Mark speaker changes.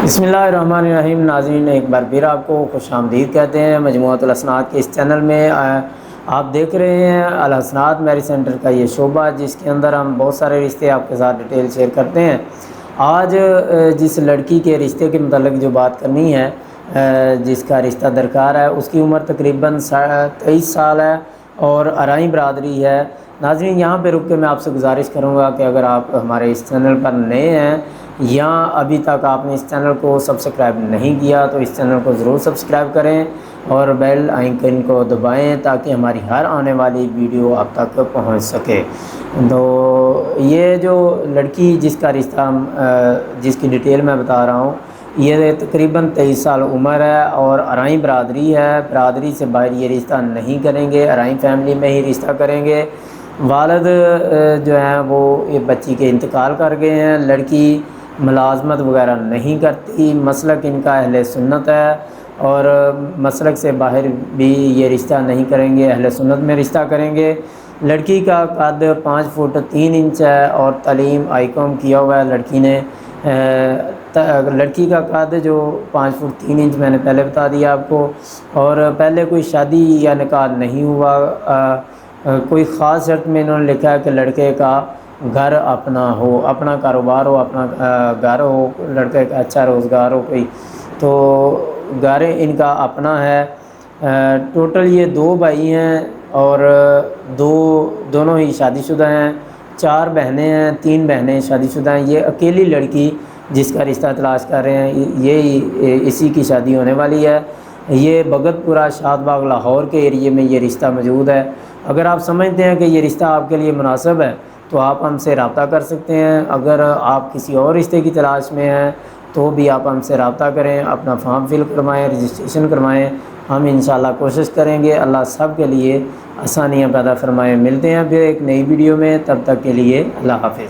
Speaker 1: बिस्मिल्लाहिर्रहमानिर्रहीम। नाज़रीन, एक बार फिर आपको खुश आमदीद कहते हैं मजमूअत अल-हसनात के इस चैनल में। आप देख रहे हैं अल-हसनात मैरिज सेंटर का ये शोबा, जिसके अंदर हम बहुत सारे रिश्ते आपके साथ डिटेल शेयर करते हैं। आज जिस लड़की के रिश्ते के मतलब जो बात करनी है, जिसका रिश्ता दरकार है, उसकी उम्र तकरीबन 23 साल है और अराई बरादरी है। नाज़रीन, यहाँ पे रुक के मैं आपसे गुजारिश करूँगा कि अगर आप हमारे इस चैनल पर नए हैं या अभी तक आपने इस चैनल को सब्सक्राइब नहीं किया तो इस चैनल को ज़रूर सब्सक्राइब करें और बेल आइकन को दबाएं ताकि हमारी हर आने वाली वीडियो आप तक पहुंच सके। तो ये जो लड़की जिसका रिश्ता जिसकी डिटेल मैं बता रहा हूँ, ये तकरीबन 23 साल उम्र है और अराई बरादरी है। बरादरी से बाहर ये रिश्ता नहीं करेंगे, अराई फैमिली में ही रिश्ता करेंगे। वालिद जो हैं वो ये बच्ची के इंतकाल कर गए हैं। लड़की मुलाजमत वगैरह नहीं करती, मसलक इनका अहले सुन्नत है और मसलक से बाहर भी ये रिश्ता नहीं करेंगे, अहले सुन्नत में रिश्ता करेंगे। लड़की का कद 5 फुट 3 इंच है और तालीम आईकॉम किया हुआ है लड़की ने। लड़की का कद जो 5 फुट 3 इंच मैंने पहले बता दिया आपको, और पहले कोई शादी या निकाह नहीं हुआ। कोई ख़ास शर्त में इन्होंने लिखा है कि लड़के का घर अपना हो, अपना कारोबार हो, अपना घर हो, लड़के का अच्छा रोज़गार हो कोई, तो घर इनका अपना है। टोटल ये 2 भाई हैं और दोनों ही शादीशुदा हैं। 4 बहनें हैं, 3 बहनें शादीशुदा हैं। ये अकेली लड़की जिसका रिश्ता तलाश कर रहे हैं, ये इसी की शादी होने वाली है। ये भगतपुरा शादबाग लाहौर के एरिए में ये रिश्ता मौजूद है। अगर आप समझते हैं कि ये रिश्ता आपके लिए मुनासिब है तो आप हमसे रब्ता कर सकते हैं। अगर आप किसी और रिश्ते की तलाश में हैं तो भी आप हमसे रब्ता करें, अपना फॉर्म फिल करवाएं, रजिस्ट्रेशन करवाएं। हम इंशाल्लाह कोशिश करेंगे। अल्लाह सब के लिए आसानियाँ पैदा फरमाएं। मिलते हैं फिर एक नई वीडियो में, तब तक के लिए अल्लाह हाफ़िज़।